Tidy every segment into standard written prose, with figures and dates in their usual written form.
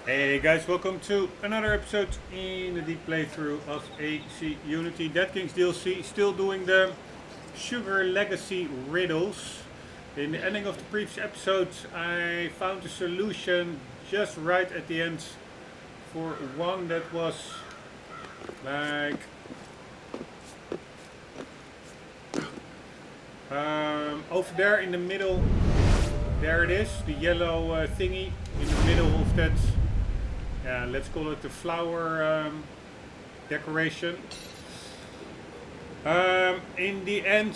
Hey guys, welcome to another episode in the deep playthrough of AC Unity. Dead Kings DLC, still doing the Sugar Legacy riddles. In the ending of the previous episode, I found a solution just right at the end for one that was like over there in the middle. There it is, the yellow thingy in the middle of that. Yeah, let's call it the flower decoration. In the end,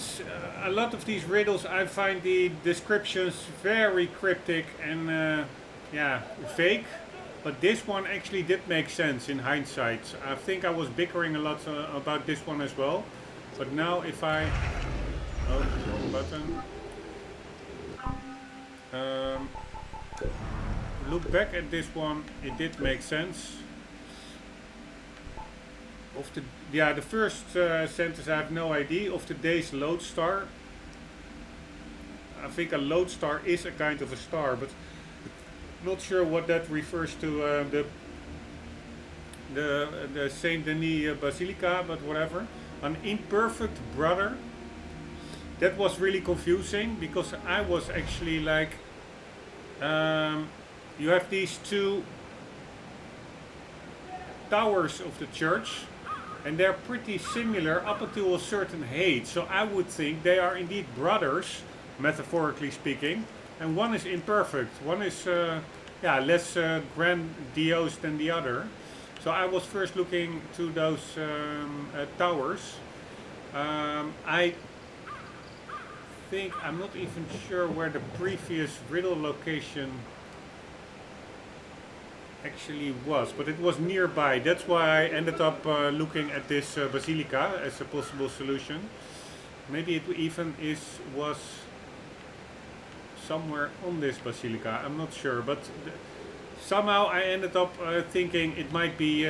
a lot of these riddles, I find the descriptions very cryptic and yeah, fake. But this one actually did make sense in hindsight. I think I was bickering a lot about this one as well. But now if I... Oh, wrong button. Look back at this one, it did make sense. Of the the first sentence I have no idea. Of today's lodestar. I think a lodestar is a kind of a star, but not sure what that refers to. The Saint Denis Basilica, but whatever. An imperfect brother. That was really confusing because I was actually like. You have these two towers of the church, and they're pretty similar up until a certain height. So I would think they are indeed brothers, metaphorically speaking, and one is imperfect. One is yeah, less grandiose than the other. So I was first looking to those towers. I think I'm not even sure where the previous riddle location actually was, but it was nearby. That's why I ended up looking at this basilica as a possible solution. Maybe it even was somewhere on this basilica. I'm not sure, but somehow I ended up thinking it might be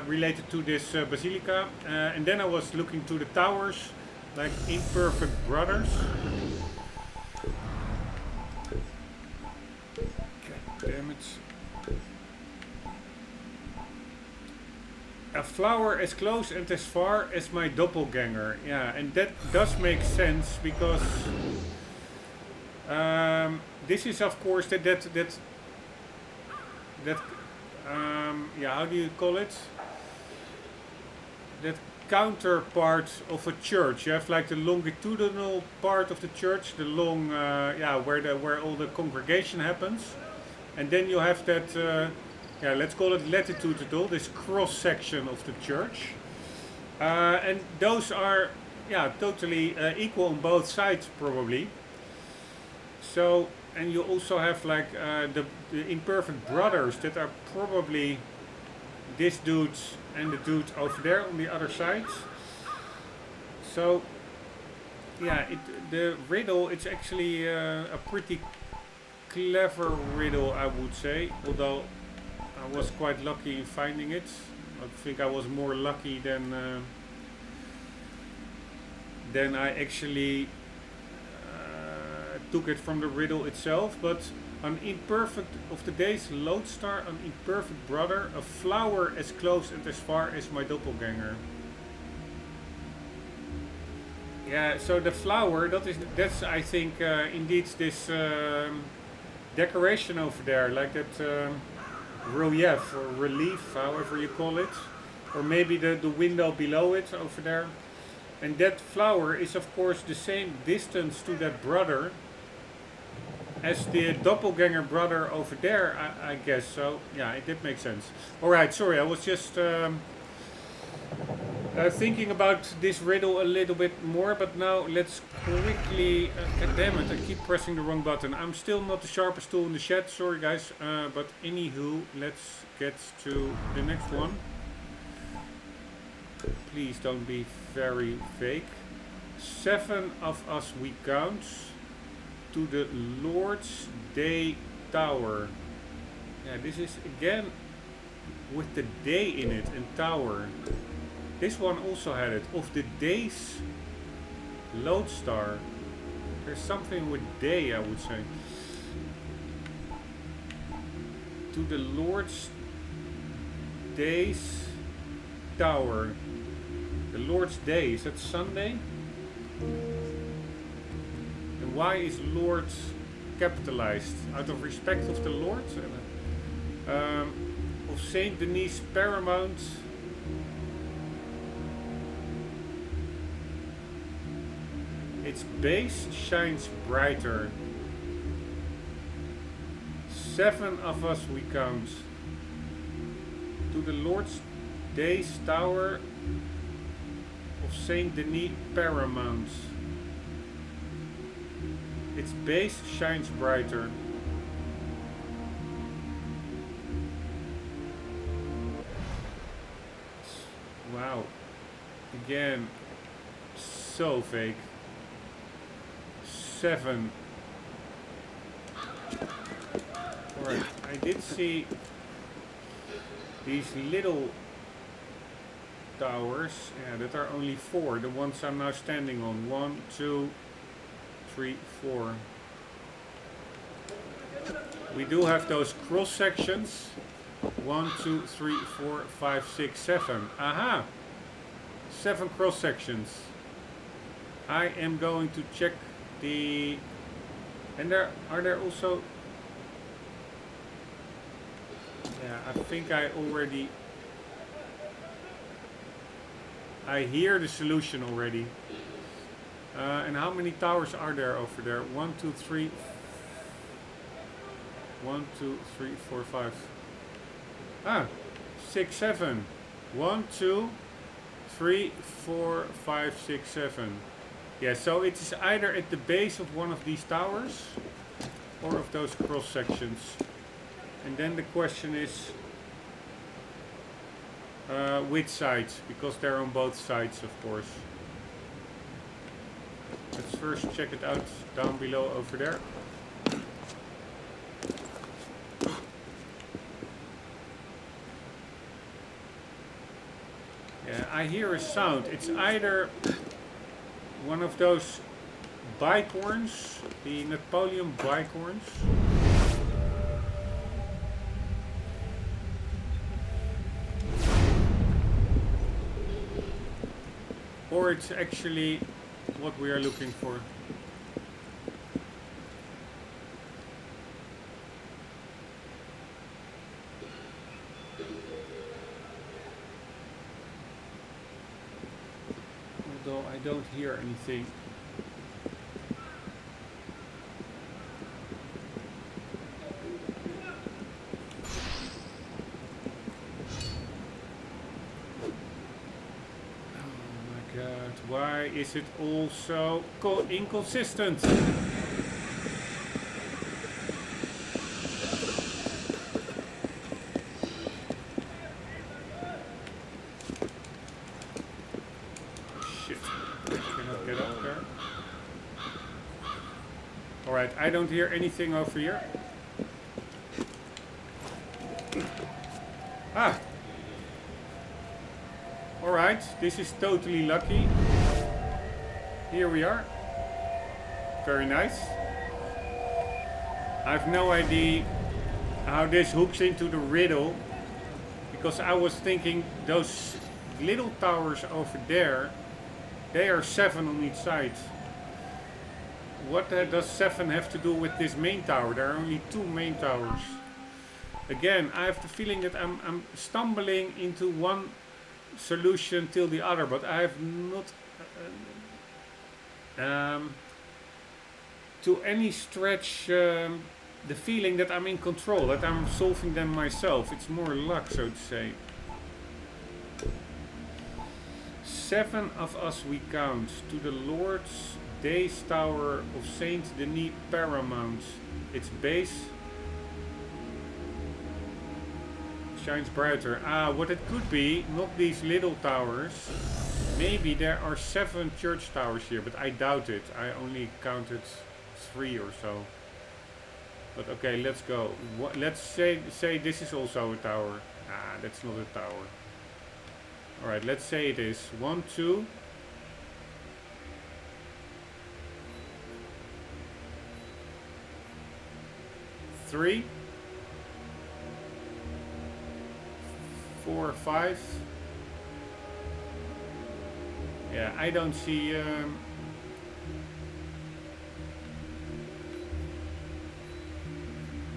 related to this basilica, and then I was looking to the towers, like imperfect brothers. God damn it. A flower as close and as far as my doppelganger. Yeah, and that does make sense because this is of course that yeah, how do you call it? That counterpart of a church. You have like the longitudinal part of the church, the long yeah, where all the congregation happens, and then you have that. Yeah, let's call it latitudinal, this cross section of the church. And those are, yeah, totally equal on both sides, probably. So, and you also have like the imperfect brothers that are probably this dude and the dude over there on the other side. So, yeah, the riddle, it's actually a pretty clever riddle, I would say, although I was quite lucky in finding it. I think I was more lucky than I actually took it from the riddle itself. But an imperfect of today's lodestar, an imperfect brother, a flower as close and as far as my doppelganger. Yeah, so the flower, that's I think indeed this decoration over there, like that. Relief or relief, however you call it, or maybe the window below it over there. And that flower is of course the same distance to that brother as the doppelganger brother over there, I guess. So yeah, it did make sense. Alright, sorry, I was just thinking about this riddle a little bit more, but now let's quickly... God damn it, I keep pressing the wrong button. I'm still not the sharpest tool in the shed, sorry guys. But anywho, let's get to the next one. Please don't be very fake. 7 of us we count to the Lord's Day Tower. Yeah, this is again with the day in it and tower. This one also had it. Of the day's lodestar. There's something with day, I would say. To the Lord's Days Tower. The Lord's Day, is that Sunday? And why is Lord capitalized? Out of respect of the Lord? Of Saint Denis Paramount. Its base shines brighter. 7 of us we count. To the Lord's Days Tower of Saint Denis Paramount. Its base shines brighter. Wow. Again, so fake. 7. Alright, I did see these little towers, yeah, that are only 4, the ones I'm now standing on. 1, 2, 3, 4. We do have those cross sections. 1, 2, 3, 4, 5, 6, 7. Aha! 7 cross sections. I am going to check the... And are there also... Yeah, I think I already... I hear the solution already. And how many towers are there over there? 1, 2, 3... 1, 2, 3, 4, 5... Ah, 6, 7. 1, 2, 3, 4, 5, 6, 7. Yeah, so it is either at the base of one of these towers or of those cross sections. And then the question is which sides, because they're on both sides, of course. Let's first check it out down below over there. Yeah, I hear a sound. It's either one of those bicorns, the Napoleon bicorns. Or it's actually what we are looking for. Although I don't hear anything. Why is it all so inconsistent? Shit, I cannot get up there. Alright, I don't hear anything over here. Ah! Alright, this is totally lucky. Here we are. Very nice. I have no idea how this hooks into the riddle, because I was thinking those little towers over there, they are 7 on each side. What does 7 have to do with this main tower? There are only 2 main towers. Again, I have the feeling that I'm stumbling into one solution till the other, but I have not to any stretch the feeling that I'm in control, that I'm solving them myself. It's more luck, so to say. 7 of us we count. To the Lord's Days Tower of Saint Denis Paramount. Its base shines brighter. Ah, what it could be, not these little towers. Maybe there are 7 church towers here, but I doubt it. I only counted 3 or so. But okay, let's go. Let's say this is also a tower. Ah, that's not a tower. Alright, let's say it is. 1, 2. 3. 4, 5. Yeah, I don't see.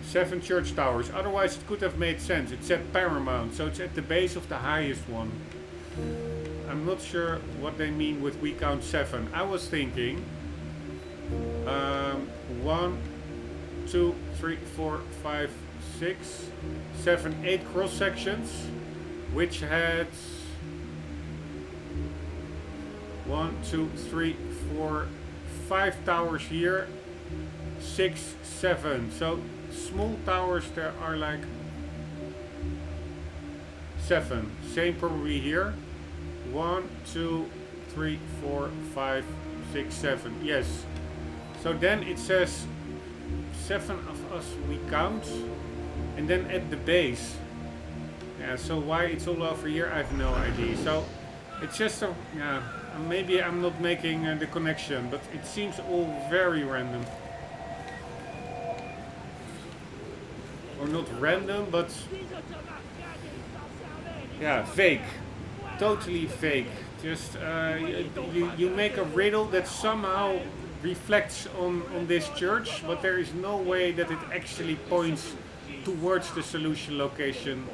7 church towers. Otherwise, it could have made sense. It said paramount, so it's at the base of the highest one. I'm not sure what they mean with we count 7. I was thinking 1, 2, 3, 4, 5, 6, 7, 8 cross sections, which had 1, 2, 3, 4, 5 towers here, 6, 7. So small towers there are like 7. Same probably here. 1, 2, 3, 4, 5, 6, 7. Yes. So then it says 7 of us we count, and then at the base. Yeah. So why it's all over here, I have no idea. So it's just a yeah. Maybe I'm not making the connection, but it seems all very random. Or not random, but yeah, fake. Totally fake. Just you make a riddle that somehow reflects on this church, but there is no way that it actually points towards the solution location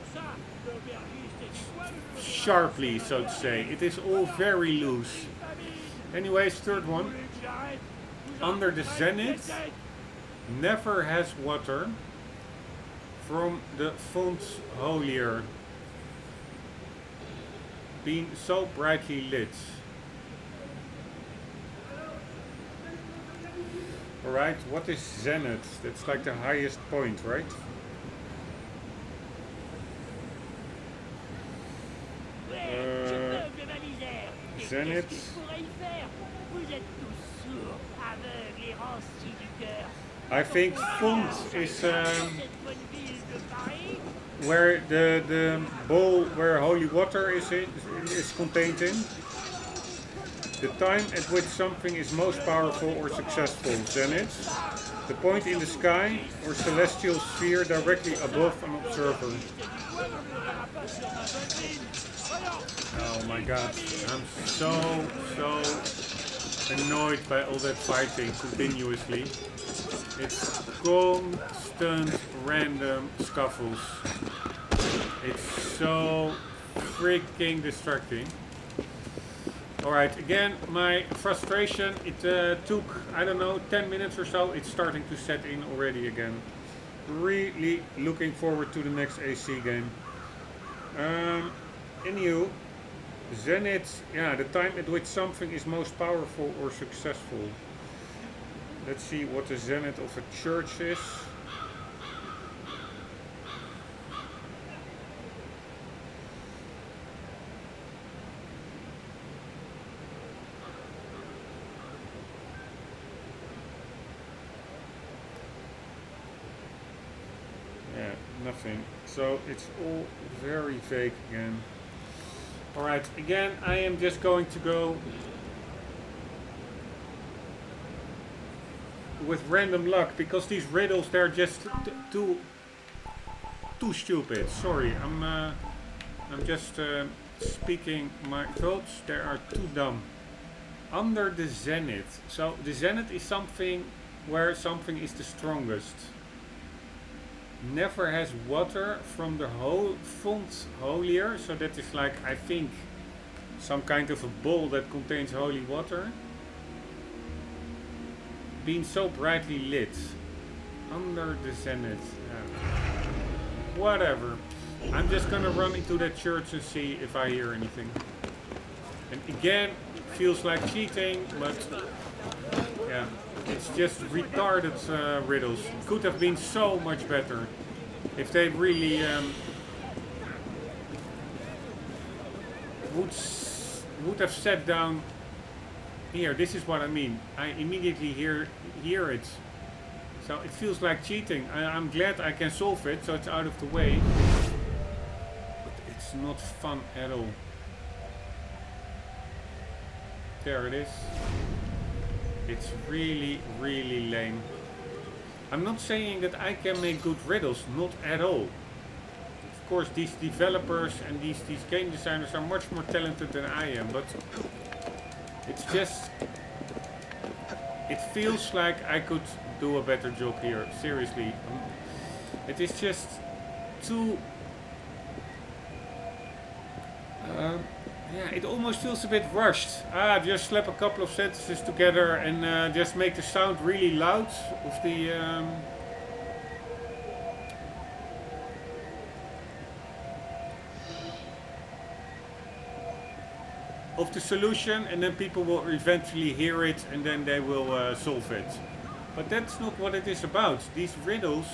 sharply, so to say. It is all very loose. Anyways, third one. Under the zenith never has water from the font holier being so brightly lit. Alright, what is zenith? That's like the highest point, right? Zenith. I think font is where the bowl where holy water is contained in. The time at which something is most powerful or successful. Zenith. The point in the sky or celestial sphere directly above an observer. Oh my god, I'm so annoyed by all that fighting continuously. It's constant random scuffles. It's so freaking distracting. Alright, again, my frustration, it took, I don't know, 10 minutes or so. It's starting to set in already again. Really looking forward to the next AC game. Anywho, zenith, yeah, the time at which something is most powerful or successful. Let's see what the zenith of a church is. Yeah, nothing. So it's all very vague again. Alright, again, I am just going to go with random luck, because these riddles, they're just too stupid. Sorry, I'm just speaking my thoughts. They are too dumb. Under the zenith. So the zenith is something where something is the strongest. Never has water from the whole font holier, so that is like, I think, some kind of a bowl that contains holy water. Being so brightly lit. Under the zenith. Whatever. I'm just gonna run into that church and see if I hear anything. And again, feels like cheating, but yeah. It's just retarded riddles. Could have been so much better if they really would have sat down here. This is what I mean. I immediately hear it. So it feels like cheating. I'm glad I can solve it, so it's out of the way. But it's not fun at all. There it is. It's really, really lame. I'm not saying that I can make good riddles, not at all. Of course, these developers and these game designers are much more talented than I am, but it's just, it feels like I could do a better job here, seriously. It is just too, yeah, it almost feels a bit rushed. Just slap a couple of sentences together and just make the sound really loud of the, solution, and then people will eventually hear it and then they will solve it. But that's not what it is about. These riddles,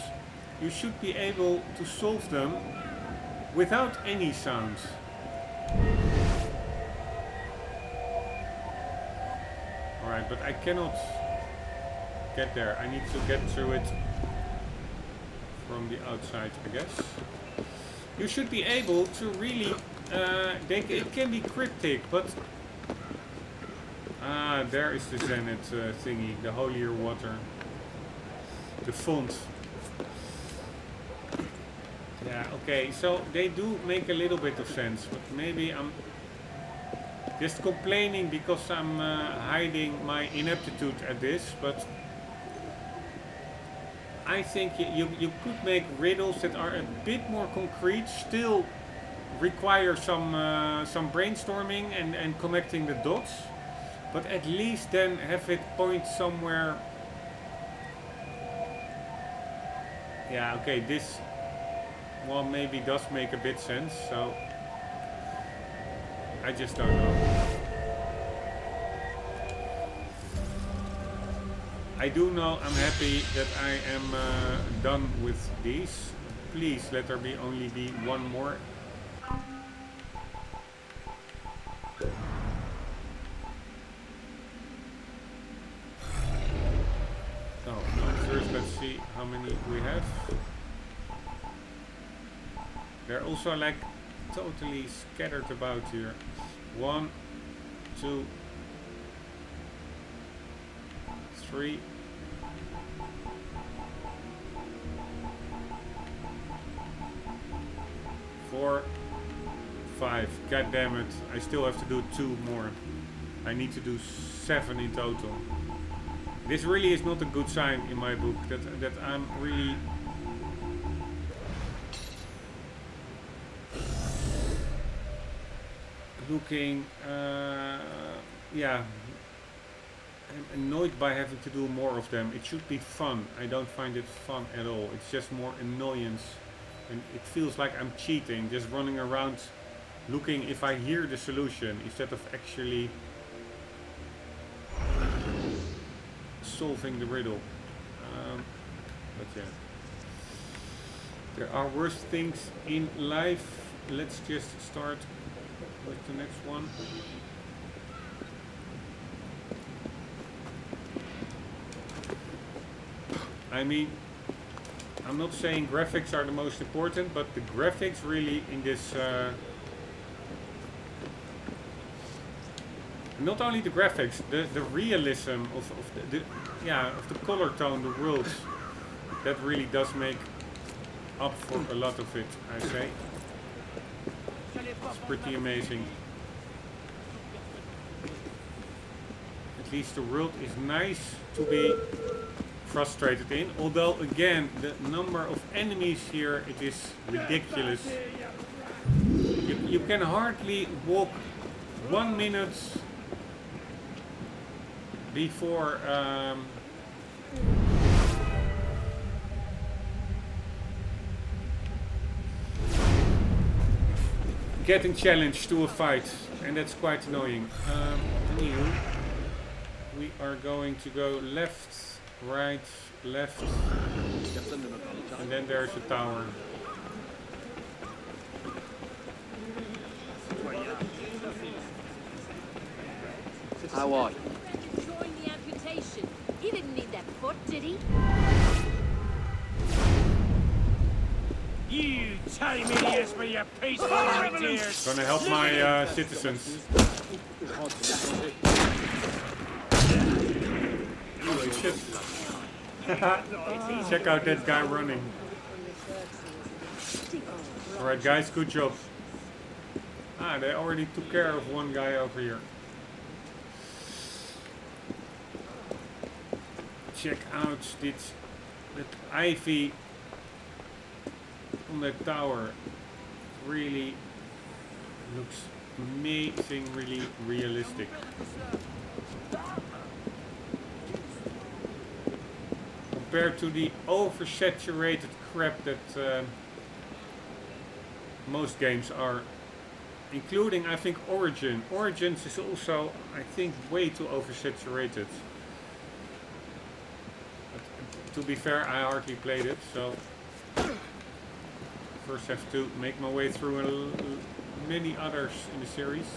you should be able to solve them without any sound. Alright, but I cannot get there. I need to get through it from the outside, I guess. You should be able to really, it can be cryptic, but there is the Zenith thingy, the holier water, the font. Yeah, okay, so they do make a little bit of sense, but maybe I'm just complaining because I'm hiding my ineptitude at this, but I think you could make riddles that are a bit more concrete, still require some brainstorming and connecting the dots, but at least then have it point somewhere. Yeah, okay, this one maybe does make a bit sense, so I just don't know. I do know I'm happy that I am done with these. Please let there be only be one more. Oh, no, first let's see how many we have. They're also like totally scattered about here. 1, 2, 3. 4, 5. God damn it. I still have to do 2 more. I need to do 7 in total. This really is not a good sign in my book that I'm really looking, yeah, I'm annoyed by having to do more of them. It should be fun. I don't find it fun at all. It's just more annoyance, and it feels like I'm cheating, just running around looking if I hear the solution instead of actually solving the riddle. But yeah, there are worse things in life. Let's just start with the next one. I mean, I'm not saying graphics are the most important, but the graphics really in this, not only the graphics, the realism of the color tone, the world, that really does make up for a lot of it, I say. It's pretty amazing. At least the world is nice to be frustrated in, although again the number of enemies here, it is ridiculous. You can hardly walk 1 minute before getting challenged to a fight, and that's quite annoying. Anywho, we are going to go left, right, left, and then there's a tower. How are you? Enjoying the amputation. He didn't need that foot, did he? You tame idiots for your peaceful ideas. Gonna help my citizens. Holy shit. Check out that guy running. Alright guys, good job. Ah, they already took care of one guy over here. Check out this, that ivy on that tower. Really looks amazing, really realistic. Compared to the oversaturated crap that most games are, including I think Origin. Origins is also, I think, way too oversaturated. But to be fair, I hardly played it, so first have to make my way through many others in the series.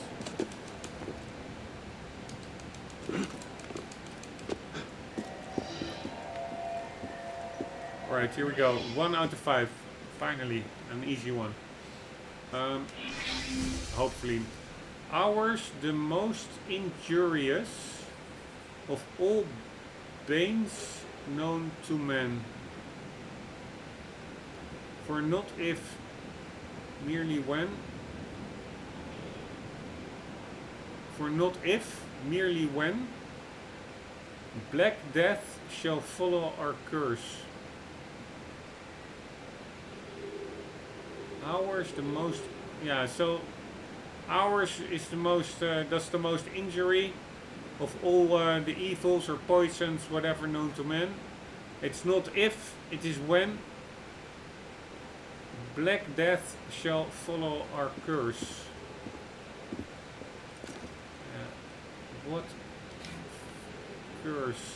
Alright, here we go. 1 out of 5. Finally, an easy one. Hopefully. Ours, the most injurious of all banes known to man. For not if, merely when. For not if, merely when. Black death shall follow our curse. Ours the most, yeah, so ours is the most, does the most injury of all the evils or poisons, whatever known to man. It's not if, it is when. Black death shall follow our curse. What curse?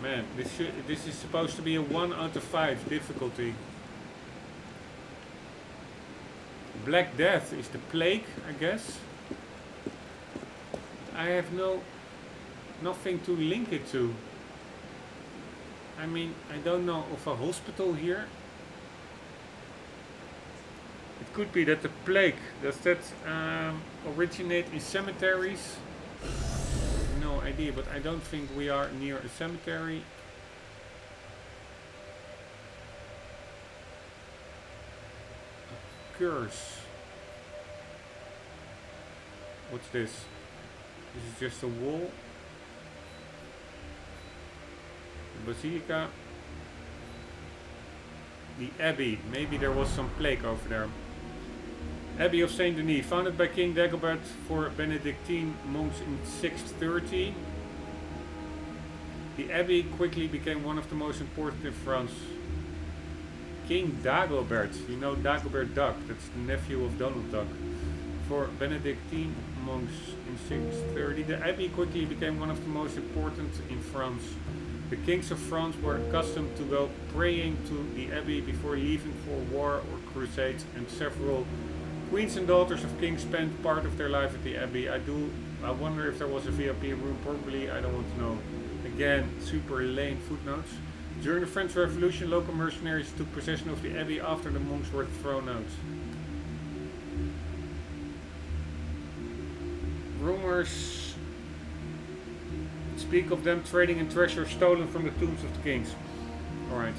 Man, this is supposed to be a 1 out of 5 difficulty. Black Death is the plague, I guess. I have nothing to link it to. I mean, I don't know of a hospital here. It could be that the plague, does that originate in cemeteries? No idea, but I don't think we are near a cemetery. A curse. What's this? This is just a wall. The basilica. The abbey. Maybe there was some plague over there. Abbey of Saint Denis, founded by King Dagobert for Benedictine monks in 630. The abbey quickly became one of the most important in France. King Dagobert, you know Dagobert Duck, that's the nephew of Donald Duck. For Benedictine monks in 630, the abbey quickly became one of the most important in France. The kings of France were accustomed to go praying to the abbey before leaving for war or crusades, and several queens and daughters of kings spent part of their life at the abbey. I wonder if there was a VIP room, probably, I don't want to know. Again, super lame footnotes. During the French Revolution, local mercenaries took possession of the abbey after the monks were thrown out. Rumors speak of them trading in treasure stolen from the tombs of the kings. Alright.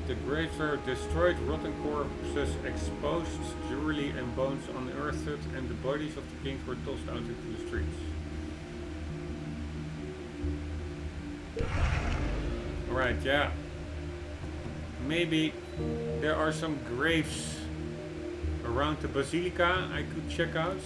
The graves were destroyed, rotten corpses exposed, jewelry and bones unearthed, and the bodies of the kings were tossed out into the streets. Alright, yeah. Maybe there are some graves around the basilica I could check out.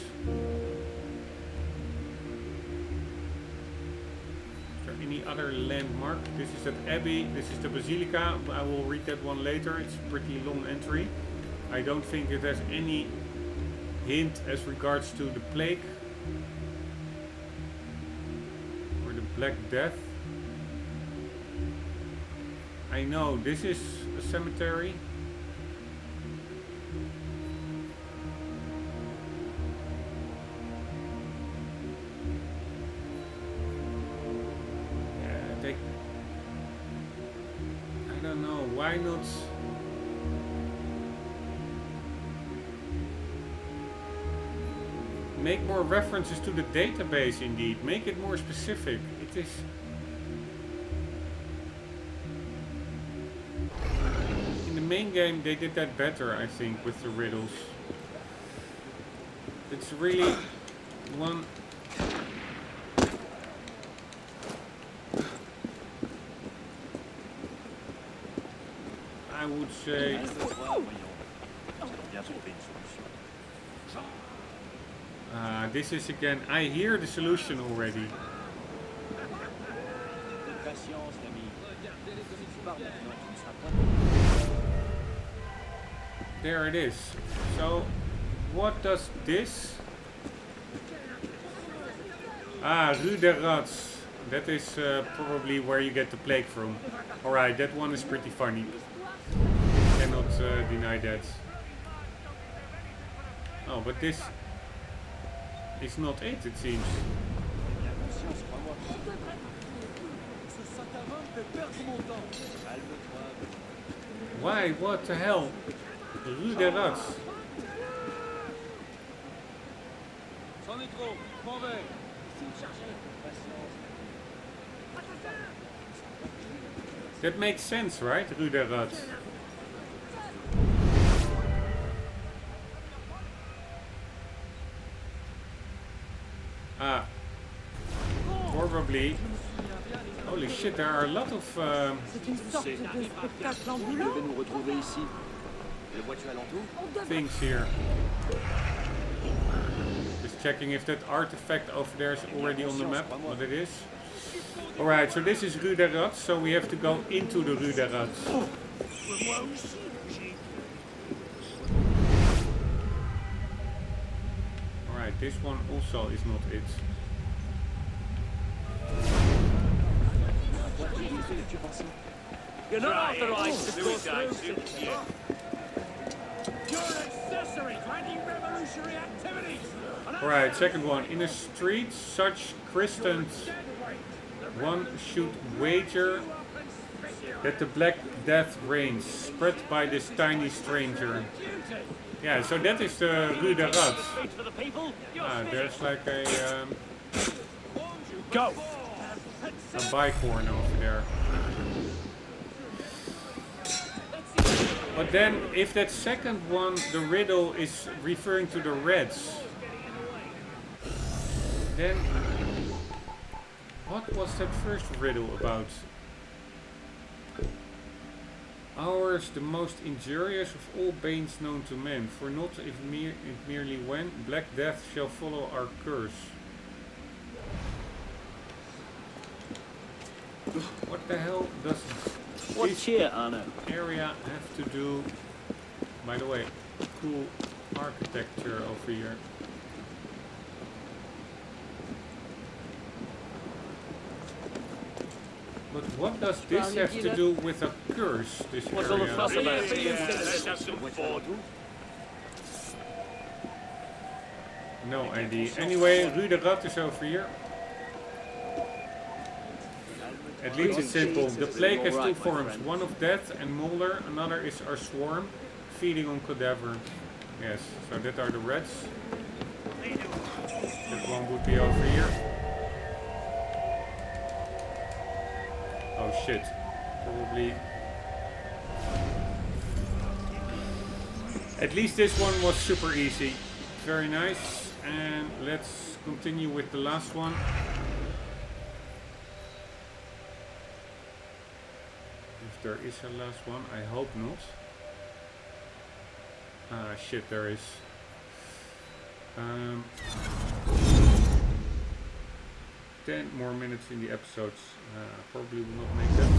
Any other landmark? This is that abbey, this is the basilica. I will read that one later. It's a pretty long entry. I don't think it has any hint as regards to the plague or the Black Death. I know this is a cemetery. I don't know, why not Make more references to the database indeed. Make it more specific. It is... In the main game they did that better, I think, with the riddles. It's really one... I would say... This is again, I hear the solution already. There it is. So, what does this? Rue des Rats. That is probably where you get the plague from. Alright, that one is pretty funny. Cannot deny that. Oh, but this is not it, it seems. Why? What the hell? Rue des Rats. That makes sense, right? Rue des Rats. Probably. Holy shit, there are a lot of things here. Just checking if that artifact over there is already on the map, what it is. Alright, so this is Rue des Rats, so we have to go into the Rue des Rats. Alright, this one also is not it. You're not authorized to go through. You're an accessory to anti-revolutionary activities. Alright, second one. In a street such christened, one should wager that the Black Death reigns, spread by this tiny stranger. Yeah, so that is the Rue des Rats. There's like a bicorn over there. But then, if that second one, the riddle, is referring to the Reds, then what was that first riddle about? Ours, the most injurious of all banes known to men, for not if merely when Black Death shall follow our curse. What the hell does this area have to do? By the way, cool architecture over here. But what does this have to do with a curse, this area? Let's have some fun. No idea. Anyway, Rue des Rats is over here. At least it's simple. The plague has two forms. One of death and molder. Another is our swarm, feeding on cadaver. Yes, so that are the rats. That one would be over here. Oh shit. Probably. At least this one was super easy. Very nice. And let's continue with the last one. If there is a last one, I hope not. Ah shit, there is. 10 more minutes in the episodes. Probably will not make that.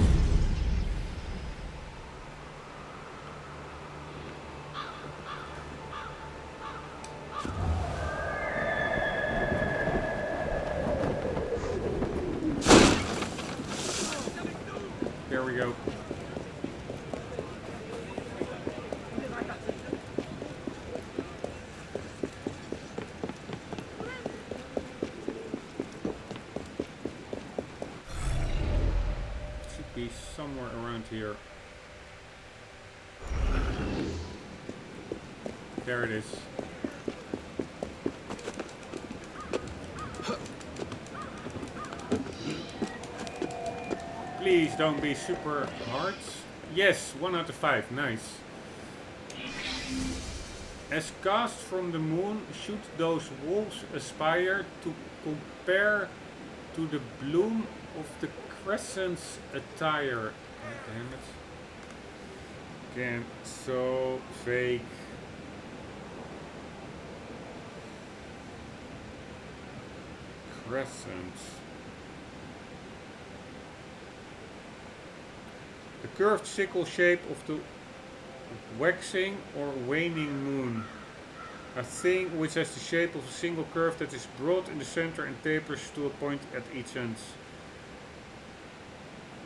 There we go. Should be somewhere around here. There it is. please don't be super hard. Yes, 1 out of 5. Nice. As cast from the moon, should those walls aspire to compare to the bloom of the crescent's attire. Oh, damn it. Damn, so fake. Crescent. The curved sickle shape of the waxing or waning moon. A thing which has the shape of a single curve that is broad in the center and tapers to a point at each end.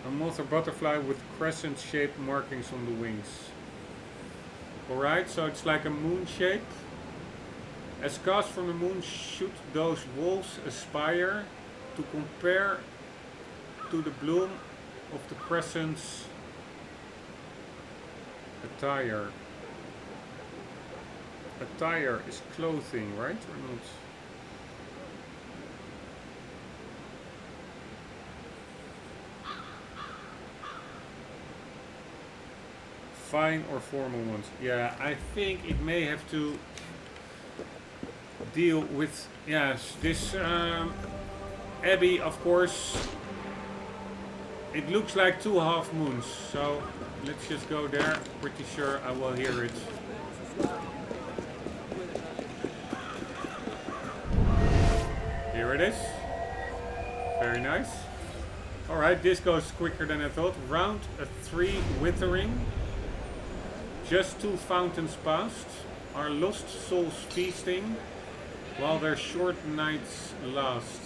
A moth or butterfly with crescent-shaped markings on the wings. Alright, so it's like a moon shape. As cast from the moon, should those walls aspire to compare to the bloom of the crescent's attire. Attire is clothing, right? Or not? Fine or formal ones. Yeah, I think it may have to deal with, yes, this abbey, of course. It looks like 2 half moons, so let's just go there. Pretty sure I will hear it. Here it is. Very nice. Alright, this goes quicker than I thought. Round 3 withering. Just 2 fountains passed. Our lost souls feasting while their short nights last.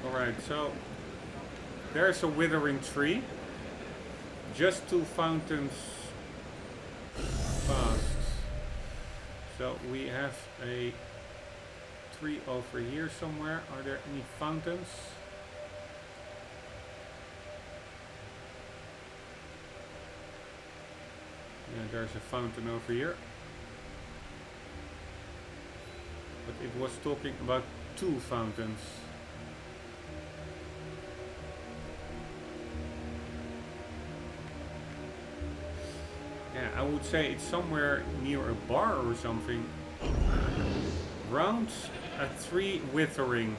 Alright, so there's a withering tree. Just 2 fountains passed. So we have a tree over here somewhere. Are there any fountains? Yeah, there's a fountain over here. But it was talking about 2 fountains. Yeah, I would say it's somewhere near a bar or something. Round 3 withering.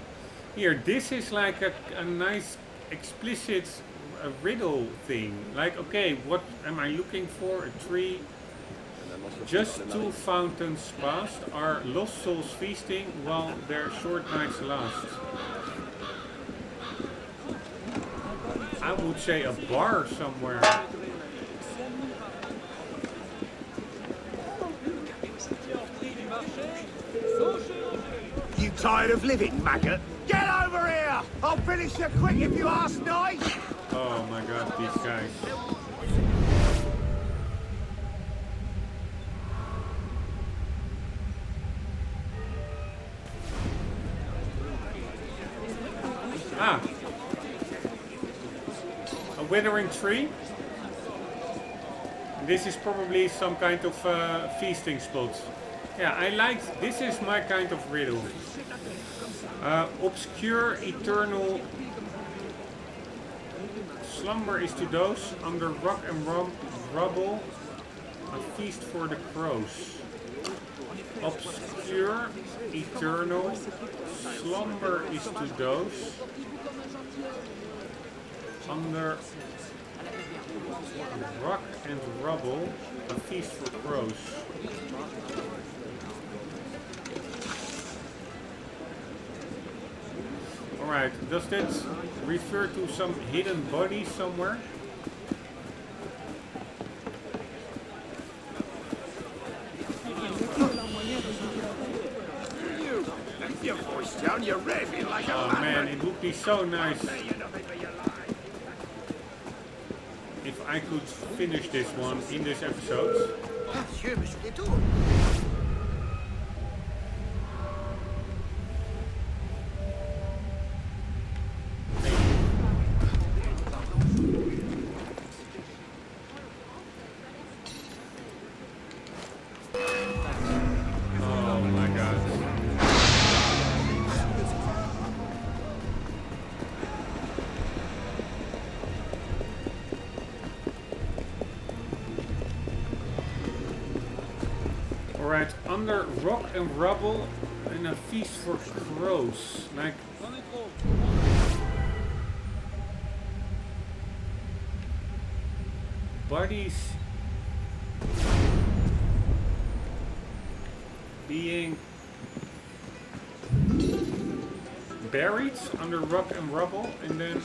Here, this is like a nice explicit riddle thing. Like, okay, what am I looking for? A tree. Just 2 fountains passed. Are lost souls feasting while their short nights last? I would say a bar somewhere. You tired of living, maggot? Get over here! I'll finish you quick if you ask nice! Oh my god, these guys. Ah! A withering tree? This is probably some kind of feasting spot. Yeah, I like, this is my kind of riddle. Obscure, eternal slumber is to those under rock and rubble, a feast for the crows. Obscure, eternal, slumber is to those under rock and rubble, a feast for crows. Alright, does that refer to some hidden body somewhere? Oh man, it would be so nice if I could finish this one in this episode. Alright, under rock and rubble and a feast for crows. Like... bodies being buried under rock and rubble, and then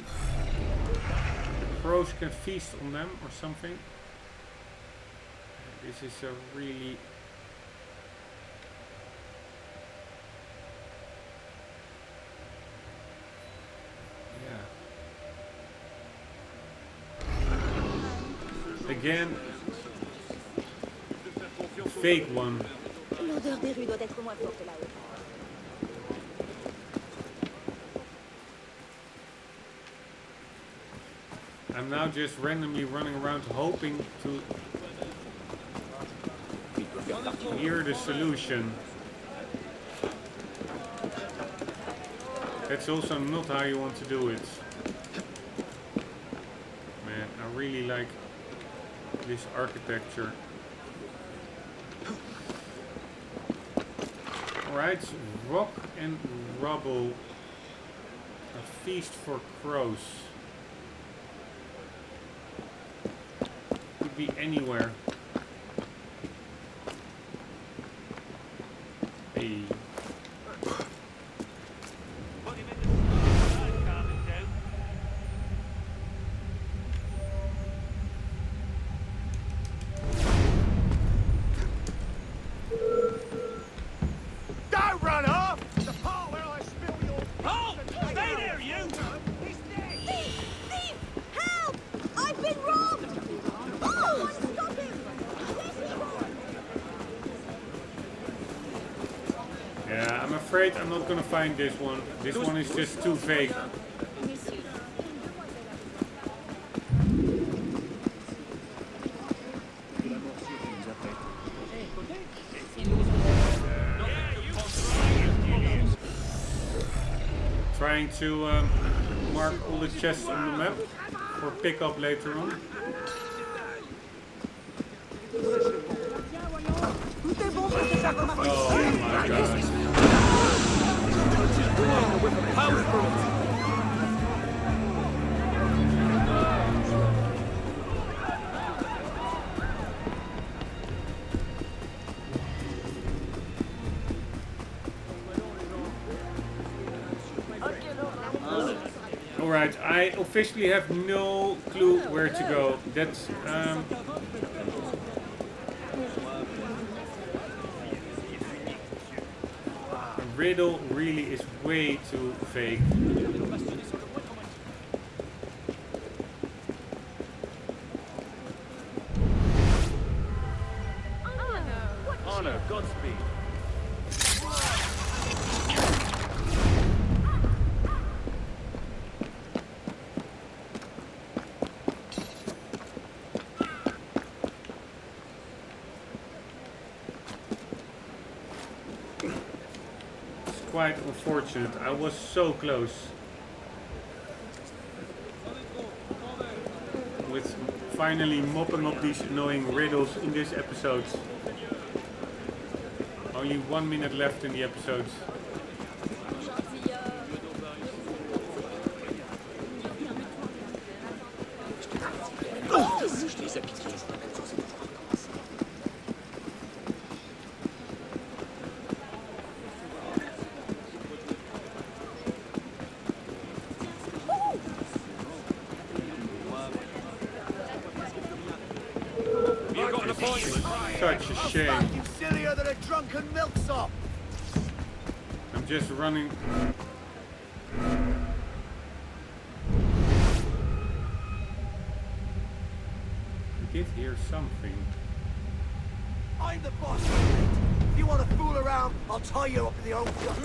crows can feast on them or something. This is a really... Again, fake one. L'odeur des rues doit être moins forte là-haut. I'm now just randomly running around hoping to hear the solution. That's also not how you want to do it. Man, I really like this architecture. Alright, rock and rubble. A feast for crows. Could be anywhere. Hey. I'm not gonna find this one. This one is just too vague. Trying to mark all the chests on the map for pickup later on. Oh my god. Alright, I officially have no clue where to go. That's riddle really is way too vague. Honor, Godspeed. Quite unfortunate. I was so close with finally mopping up these annoying riddles in this episode. Only 1 minute left in the episode. Such a shame. You sillier than a drunken milksop. I'm just running. I did hear something. I'm the boss. If you want to fool around, I'll tie you up in the old gut.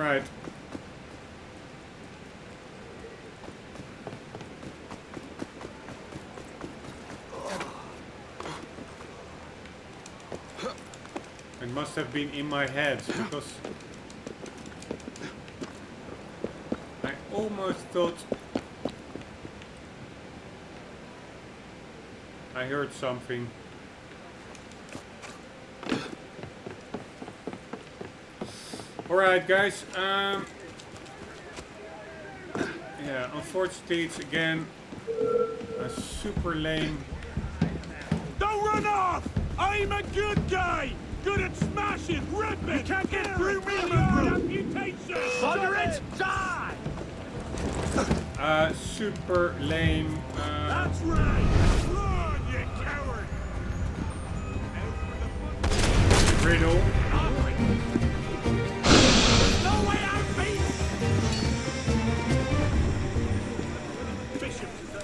Alright. It must have been in my head because I almost thought I heard something. Alright guys, yeah, unfortunately it's again a super lame. Don't run off! I'm a good guy! Good at smashing, ripping! You can't get through me, amputation! Moderate, die! Super lame. That's right! Run, you coward! Riddle. No way out, mate!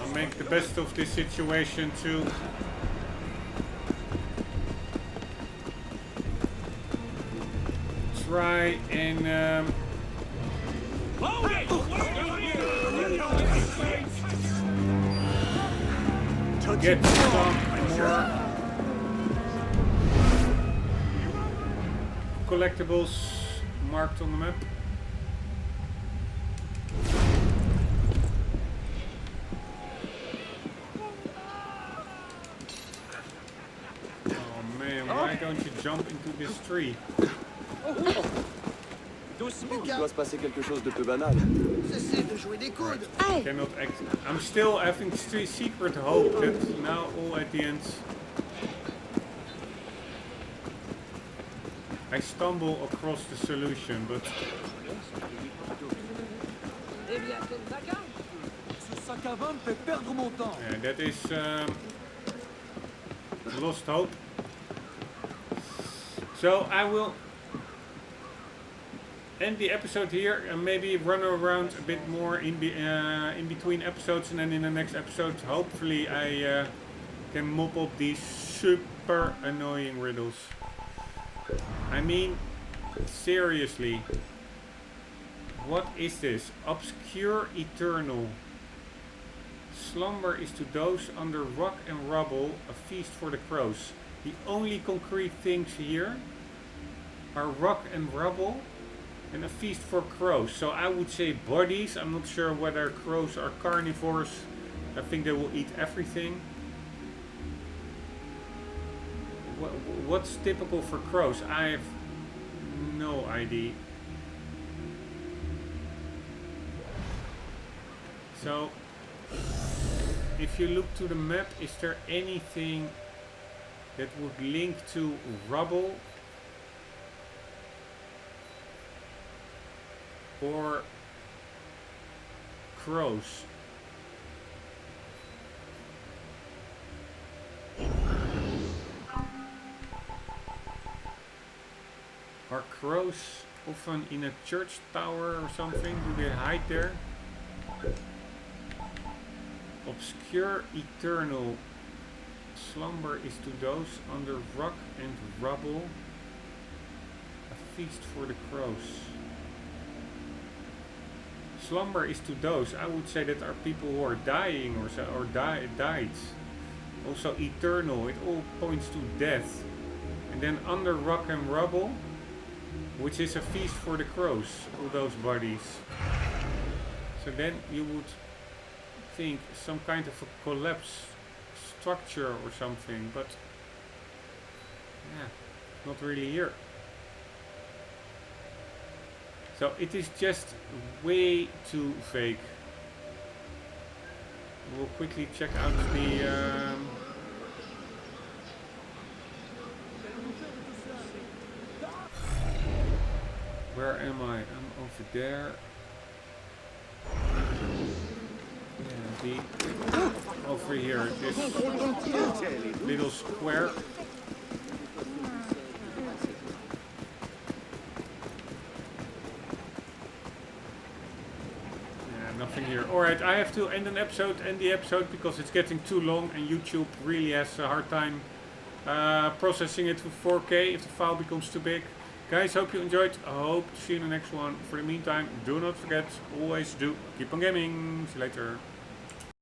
I'll make the best of this situation too. Try and get some more collectibles marked on the map. Oh man, why don't you jump into this tree? Il doit se passer quelque chose de peu banal. Cessez de jouer des coudes. Cannot act. I'm still having secret hope that now all at the end I stumble across the solution, but Ce sac à vin me fait perdre mon temps. yeah, that is lost hope. So I will end the episode here and maybe run around a bit more in between episodes, and then in the next episode hopefully I can mop up these super annoying riddles. I mean, seriously, what is this? Obscure eternal. Slumber is to those under rock and rubble, a feast for the crows. The only concrete things here are rock and rubble and a feast for crows. So I would say bodies. I'm not sure whether crows are carnivores. I think they will eat everything. What's typical for crows? I have no idea. So if you look to the map, is there anything that would link to rubble or crows? Are crows often in a church tower or something? Do they hide there? Obscure eternal. Slumber is to those under rock and rubble, a feast for the crows. Slumber is to those. I would say that are people who are dying or so, or died. Also eternal. It all points to death. And then under rock and rubble, which is a feast for the crows. All those bodies. So then you would think some kind of a collapse structure or something, but yeah, not really here. So it is just way too fake. We'll quickly check out the where am I? I'm over there. Yeah, the over here, this little square. Nothing here. Alright, I have to end the episode because it's getting too long and YouTube really has a hard time processing it to 4K if the file becomes too big. Guys, hope you enjoyed. I hope to see you in the next one. For the meantime, do not forget, always do keep on gaming. See you later.